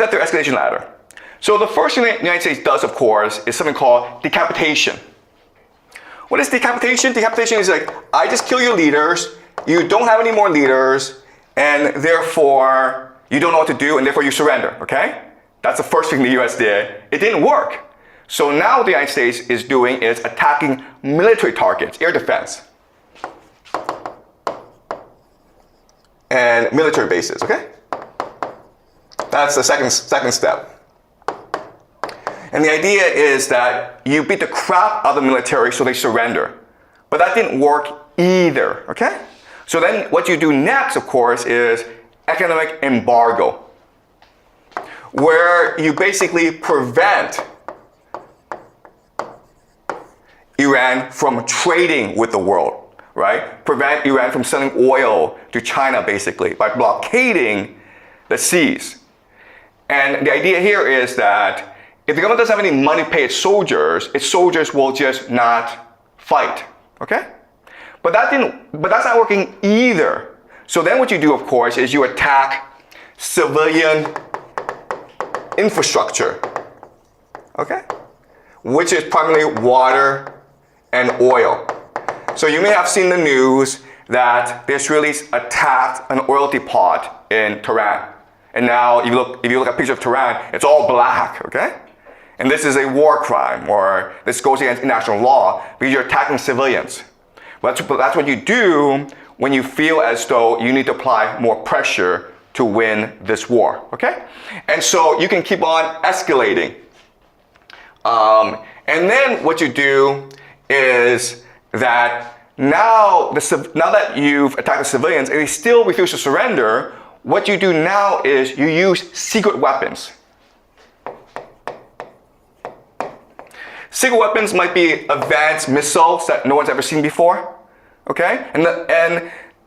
at their escalation ladder. So the first thing the United States does, of course, is something called decapitation. What is decapitation? Decapitation is like, I just kill your leaders, you don't have any more leaders, and therefore you don't know what to do, and therefore you surrender, okay? That's the first thing the US did. It didn't work. So now what the United States is doing is attacking military targets, air defense, and military bases, okay? That's the second step. And the idea is that you beat the crap out of the military so they surrender. But that didn't work either, okay? So then what you do next, of course, is economic embargo, where you basically prevent Iran from trading with the world, right? Prevent Iran from selling oil to China, basically, by blockading the seas. And the idea here is that if the government doesn't have any money to pay its soldiers will just not fight, okay? But that's not working either. So then what you do, of course, is you attack civilian infrastructure, okay? Which is primarily water and oil. So you may have seen the news that the Israelis attacked an oil depot in Tehran. And now if you look at a picture of Tehran, it's all black, okay? And this is a war crime, or this goes against international law because you're attacking civilians. But that's what you do when you feel as though you need to apply more pressure to win this war, okay? And so you can keep on escalating. And then what you do is that now that you've attacked the civilians and they still refuse to surrender, what you do now is you use secret weapons. Secret weapons might be advanced missiles that no one's ever seen before, okay? And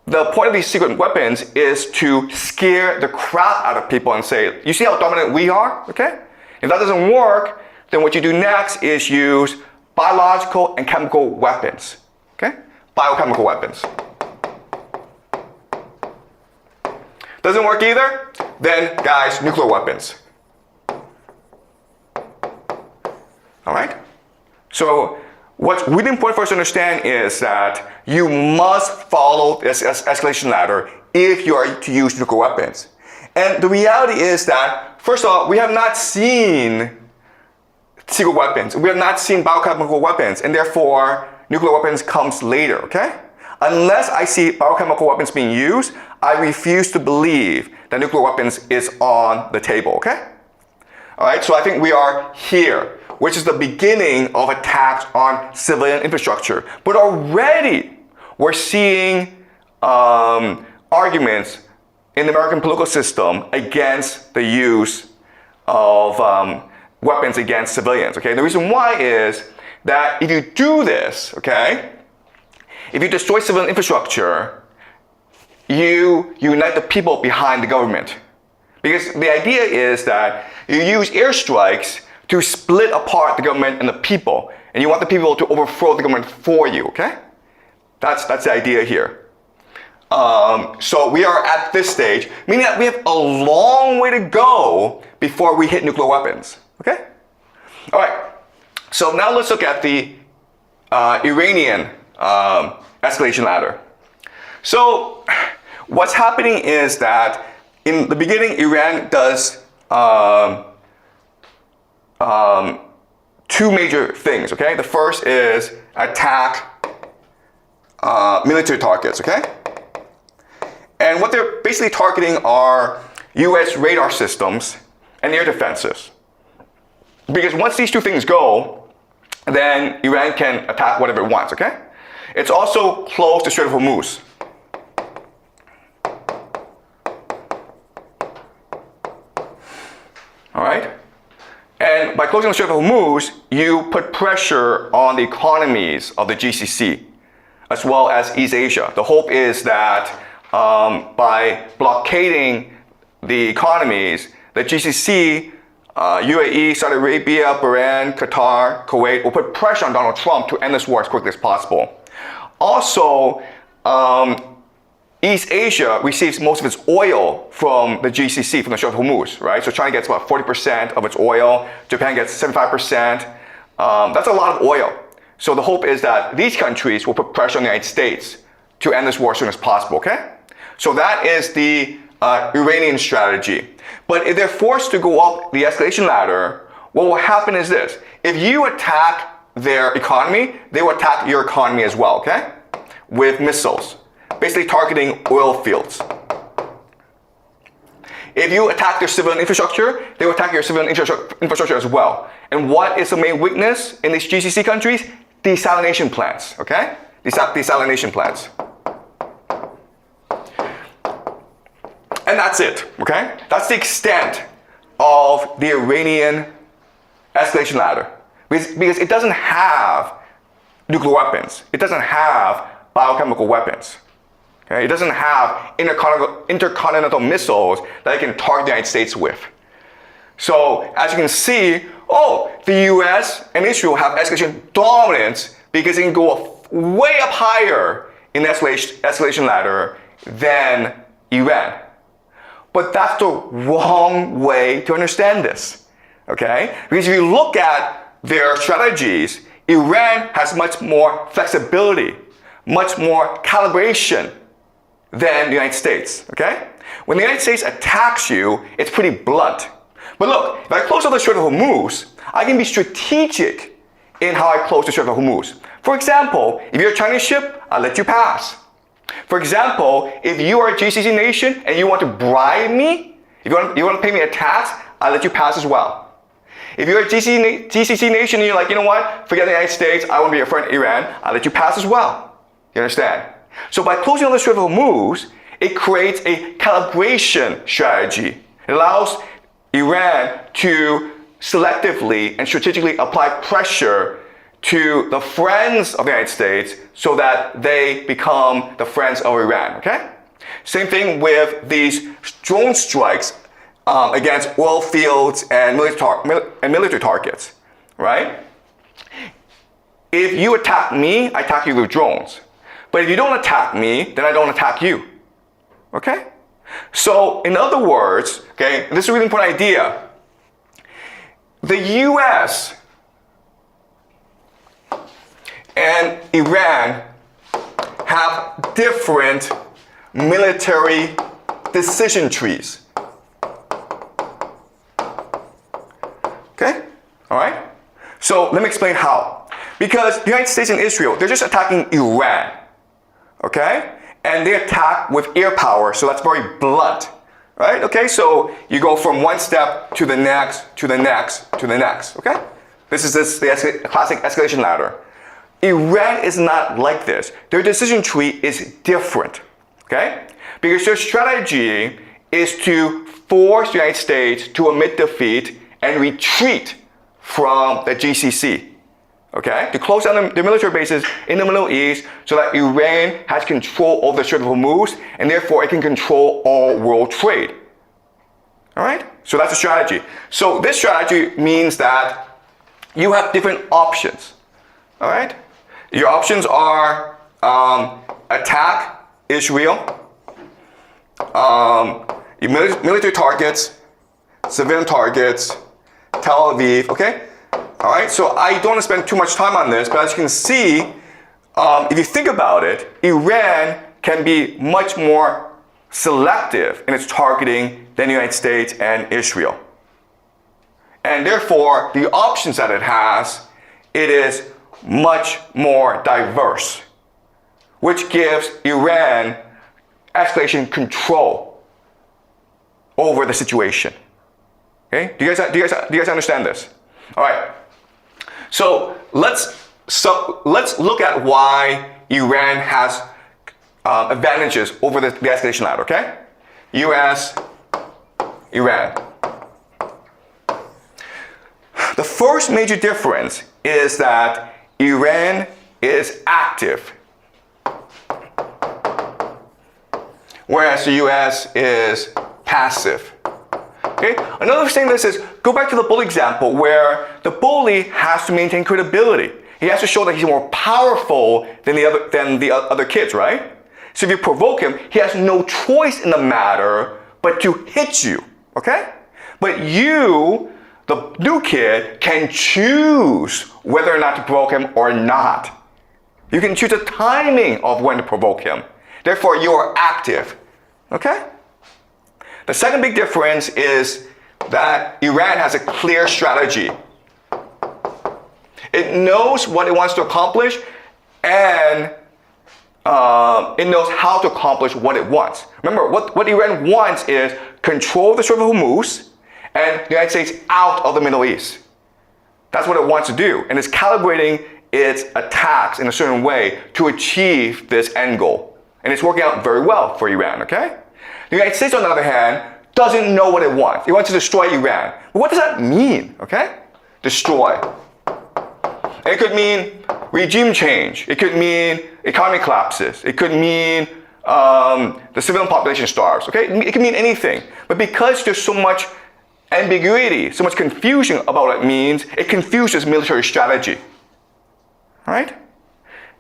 the point of these secret weapons is to scare the crap out of people and say, you see how dominant we are, okay? If that doesn't work, then what you do next is use biological and chemical weapons, okay? Biochemical weapons. Doesn't work either? Then, guys, nuclear weapons. All right? So what's really important for us to understand is that you must follow this escalation ladder if you are to use nuclear weapons. And the reality is that, first of all, we have not seen secret weapons. We have not seen biochemical weapons, and therefore nuclear weapons comes later, okay? Unless I see biochemical weapons being used, I refuse to believe that nuclear weapons is on the table, okay? All right, so I think we are here, which is the beginning of attacks on civilian infrastructure. But already we're seeing arguments in the American political system against the use of weapons against civilians, okay? The reason why is that if you do this, okay, if you destroy civilian infrastructure, you unite the people behind the government. Because the idea is that you use airstrikes to split apart the government and the people. And you want the people to overthrow the government for you, okay? That's the idea here. So we are at this stage, meaning that we have a long way to go before we hit nuclear weapons, okay? All right, so now let's look at the Iranian escalation ladder. So what's happening is that in the beginning, Iran does two major things, okay? The first is attack military targets, okay? And what they're basically targeting are US radar systems and air defenses. Because once these two things go, then Iran can attack whatever it wants, okay? It's also close to Strait of Hormuz. All right? And by closing the Strait of Hormuz, you put pressure on the economies of the GCC, as well as East Asia. The hope is that by blockading the economies, the GCC, UAE, Saudi Arabia, Bahrain, Qatar, Kuwait will put pressure on Donald Trump to end this war as quickly as possible. Also, East Asia receives most of its oil from the GCC, from the Strait of Hormuz, right? So China gets about 40% of its oil. Japan gets 75%. That's a lot of oil. So the hope is that these countries will put pressure on the United States to end this war as soon as possible, okay? So that is the Iranian strategy. But if they're forced to go up the escalation ladder, what will happen is this. If you attack their economy, they will attack your economy as well, okay? With missiles, basically targeting oil fields. If you attack their civilian infrastructure, they will attack your civilian infrastructure as well. And what is the main weakness in these GCC countries? Desalination plants, okay? Desalination plants. And that's it, okay? That's the extent of the Iranian escalation ladder. Because it doesn't have nuclear weapons. It doesn't have biochemical weapons. Okay? It doesn't have intercontinental missiles that it can target the United States with. So as you can see, the US and Israel have escalation dominance because it can go way up higher in the escalation ladder than Iran. But that's the wrong way to understand this, okay? Because if you look at their strategies, Iran has much more flexibility, much more calibration than the United States, okay? When the United States attacks you, it's pretty blunt. But look, if I close off the Strait of Hormuz, I can be strategic in how I close the Strait of Hormuz. For example, if you're a Chinese ship, I'll let you pass. For example, if you are a GCC nation and you want to bribe me, if you want to pay me a tax, I'll let you pass as well. If you're a GCC nation and you're like, you know what, forget the United States, I want to be a friend of Iran, I'll let you pass as well. You understand? So by closing on the Strait of Hormuz, it creates a calibration strategy. It allows Iran to selectively and strategically apply pressure to the friends of the United States so that they become the friends of Iran, okay? Same thing with these drone strikes against oil fields and military targets, right? If you attack me, I attack you with drones. But if you don't attack me, then I don't attack you, okay? So in other words, okay, this is a really important idea. The US and Iran have different military decision trees. Okay? All right? So let me explain how. Because the United States and Israel, they're just attacking Iran. Okay? And they attack with air power, so that's very blunt. Right? Okay? So you go from one step to the next, to the next, to the next. Okay? This is the classic escalation ladder. Iran is not like this. Their decision tree is different, okay? Because their strategy is to force the United States to admit defeat and retreat from the GCC, okay? To close down the military bases in the Middle East so that Iran has control over the Strait of Hormuz and therefore it can control all world trade, all right? So that's the strategy. So this strategy means that you have different options, all right? Your options are attack Israel, military targets, civilian targets, Tel Aviv, okay? All right, so I don't want to spend too much time on this, but as you can see, if you think about it, Iran can be much more selective in its targeting than the United States and Israel. And therefore, the options that it has, it is much more diverse, which gives Iran escalation control over the situation. Okay? Do you guys understand this? All right. So let's look at why Iran has advantages over the escalation ladder. Okay? U.S., Iran. The first major difference is that Iran is active, whereas the US is passive. Okay? Another thing that says, go back to the bully example where the bully has to maintain credibility. He has to show that he's more powerful than the other kids, right? So if you provoke him, he has no choice in the matter but to hit you, okay? But you, the new kid, can choose whether or not to provoke him or not. You can choose the timing of when to provoke him. Therefore, you are active, okay? The second big difference is that Iran has a clear strategy. It knows what it wants to accomplish, and it knows how to accomplish what it wants. Remember, what Iran wants is control the Strait of Hormuz and the United States out of the Middle East. That's what it wants to do, and it's calibrating its attacks in a certain way to achieve this end goal. And it's working out very well for Iran, okay? The United States, on the other hand, doesn't know what it wants. It wants to destroy Iran. But what does that mean, okay? Destroy. It could mean regime change. It could mean economy collapses. It could mean the civilian population starves, okay? It can mean anything. But because there's so much ambiguity, so much confusion about what it means, it confuses military strategy, all right?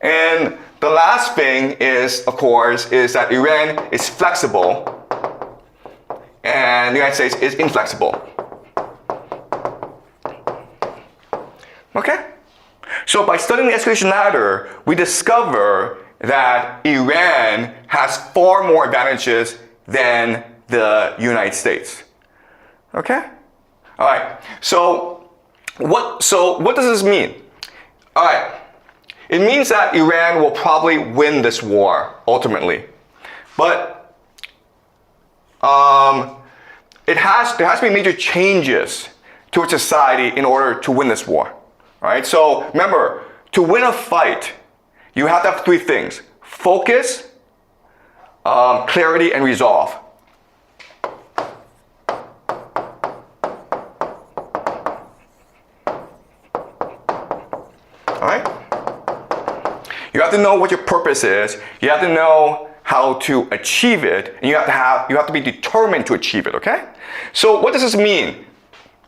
And the last thing is, of course, is that Iran is flexible and the United States is inflexible. Okay? So by studying the escalation ladder, we discover that Iran has far more advantages than the United States. Okay? All right. So what does this mean? All right. It means that Iran will probably win this war ultimately. But there has to be major changes to its society in order to win this war. All right? So remember, to win a fight, you have to have three things: focus, clarity, and resolve. All right? You have to know what your purpose is. You have to know how to achieve it, and you have to be determined to achieve it, okay? So what does this mean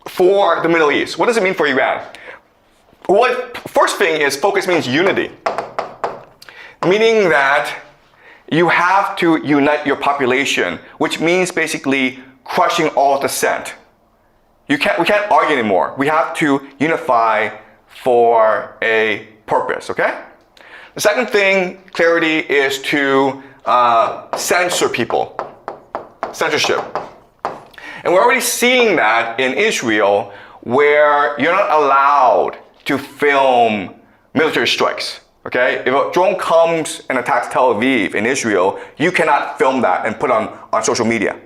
for the Middle East? What does it mean for Iran? Well, first thing is focus means unity, meaning that you have to unite your population, which means basically crushing all dissent. We can't argue anymore. We have to unify for a purpose, okay? The second thing, clarity, is to censor people. Censorship. And we're already seeing that in Israel, where you're not allowed to film military strikes. Okay? If a drone comes and attacks Tel Aviv in Israel, you cannot film that and put on social media.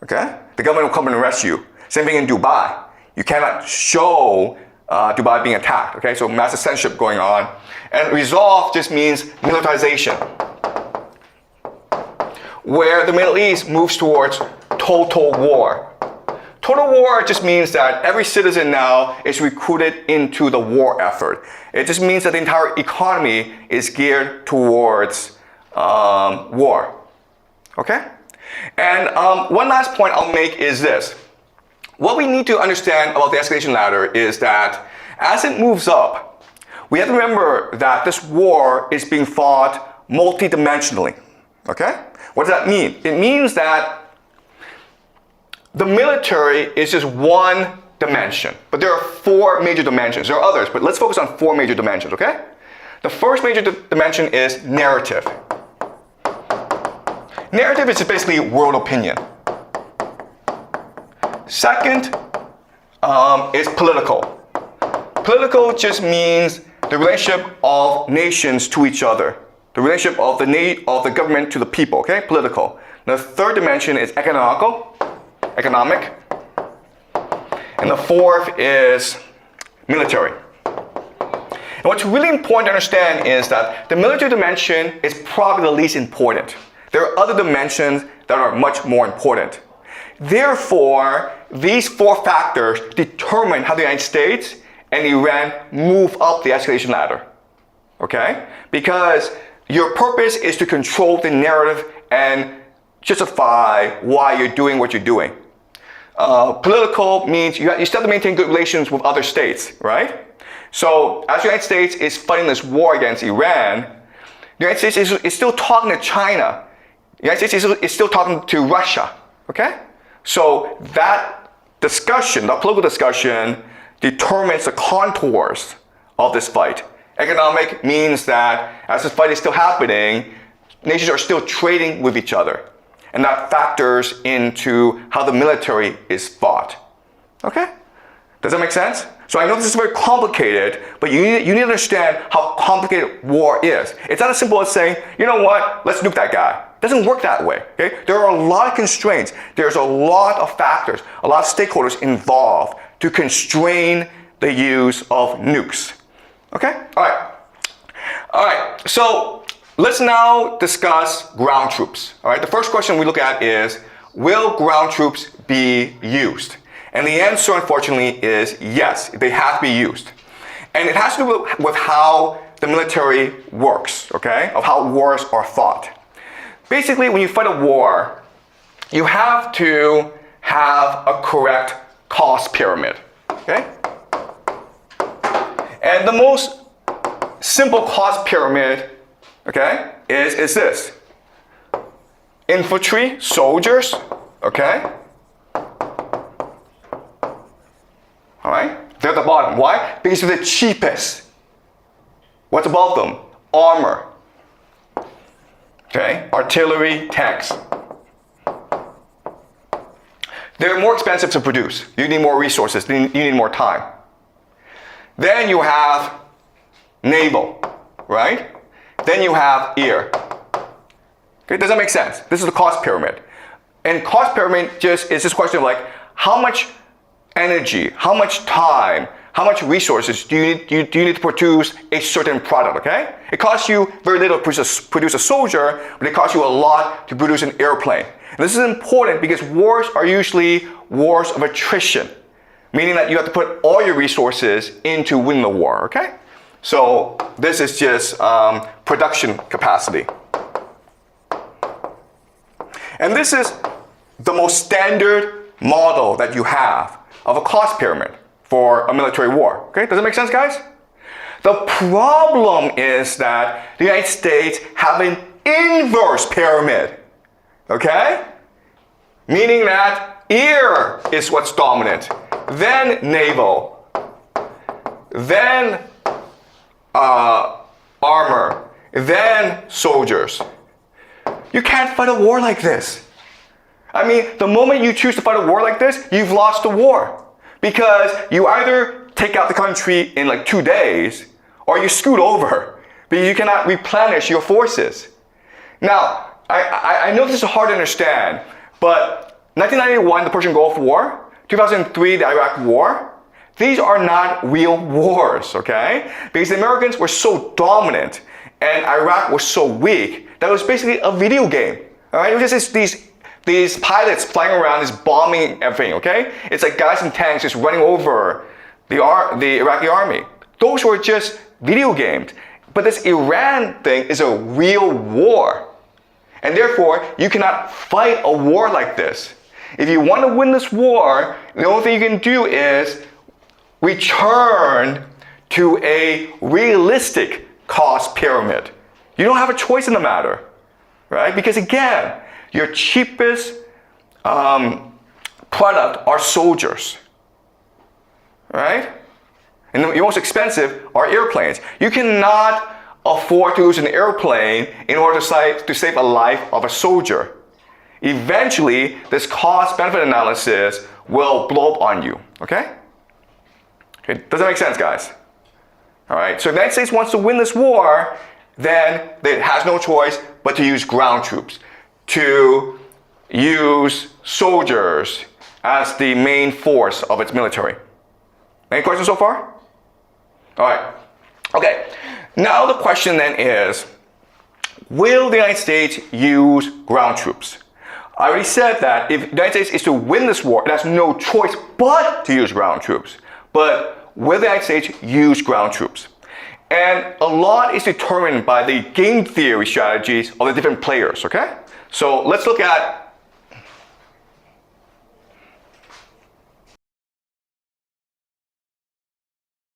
Okay? The government will come and arrest you. Same thing in Dubai. You cannot show Dubai being attacked. Okay? So massive censorship going on. And resolve just means militarization, where the Middle East moves towards total war. Total war just means that every citizen now is recruited into the war effort. It just means that the entire economy is geared towards war. Okay? And one last point I'll make is this. What we need to understand about the escalation ladder is that as it moves up, we have to remember that this war is being fought multidimensionally. Okay? What does that mean? It means that the military is just one dimension, but there are four major dimensions. There are others, but let's focus on four major dimensions, okay? The first major dimension is narrative. Narrative is just basically world opinion. Second is political. Political just means the relationship of nations to each other. The relationship of the government to the people, okay? Political. The third dimension is economic. And the fourth is military. And what's really important to understand is that the military dimension is probably the least important. There are other dimensions that are much more important. Therefore, these four factors determine how the United States and Iran move up the escalation ladder. Okay? Because your purpose is to control the narrative and justify why you're doing what you're doing. Political means you still have to maintain good relations with other states, right? So as the United States is fighting this war against Iran, The United States is still talking to China. The United States is still talking to Russia, okay? So that discussion, that political discussion, determines the contours of this fight. Economic means that as this fight is still happening, nations are still trading with each other. And that factors into how the military is fought. Okay? Does that make sense? So I know this is very complicated, but you need to understand how complicated war is. It's not as simple as saying, you know what, let's nuke that guy. It doesn't work that way. Okay? There are a lot of constraints. There's a lot of factors, a lot of stakeholders involved to constrain the use of nukes. Okay? All right. So let's now discuss ground troops. All right. The first question we look at is, will ground troops be used? And the answer, unfortunately, is yes, they have to be used. And it has to do with how the military works, okay? Of how wars are fought. Basically, when you fight a war, you have to have a correct cost pyramid, okay? And the most simple cost pyramid, okay, is this. Infantry, soldiers, okay? All right? They're at the bottom. Why? Because they're the cheapest. What's above them? Armor. Okay? Artillery, tanks. They're more expensive to produce. You need more resources. You need more time. Then you have naval, right? Then you have air. Okay, does that make sense? This is the cost pyramid. And cost pyramid is this question of like, how much energy, how much time, how much resources do you need to produce a certain product, okay? It costs you very little to produce a soldier, but it costs you a lot to produce an airplane. And this is important because wars are usually wars of attrition, meaning that you have to put all your resources into winning the war, okay? So this is just production capacity. And this is the most standard model that you have of a cost pyramid for a military war. Okay, does it make sense, guys? The problem is that the United States have an inverse pyramid. Okay? Meaning that air is what's dominant, then naval, then armor, then soldiers. You can't fight a war like this. I mean, the moment you choose to fight a war like this, you've lost the war. Because you either take out the country in like 2 days, or you scoot over. Because you cannot replenish your forces. Now, I know this is hard to understand, but 1991, the Persian Gulf War, 2003, the Iraq War, these are not real wars, okay? Because the Americans were so dominant, and Iraq was so weak, that it was basically a video game. All right? It was just these pilots flying around, just bombing everything, okay? It's like guys in tanks just running over the Iraqi army. Those were just video games. But this Iran thing is a real war. And therefore, you cannot fight a war like this. If you want to win this war, the only thing you can do is return to a realistic cost pyramid. You don't have a choice in the matter, right? Because again, your cheapest product are soldiers, right? And your most expensive are airplanes. You cannot afford to lose an airplane in order to save a life of a soldier. Eventually, this cost-benefit analysis will blow up on you, okay? Does that make sense, guys? All right, so if the United States wants to win this war, then it has no choice but to use ground troops, to use soldiers as the main force of its military. Any questions so far? All right. Okay. Now the question then is, will the United States use ground troops? I already said that if the United States is to win this war, it has no choice but to use ground troops. But will the United States use ground troops? And a lot is determined by the game theory strategies of the different players, okay? So let's look at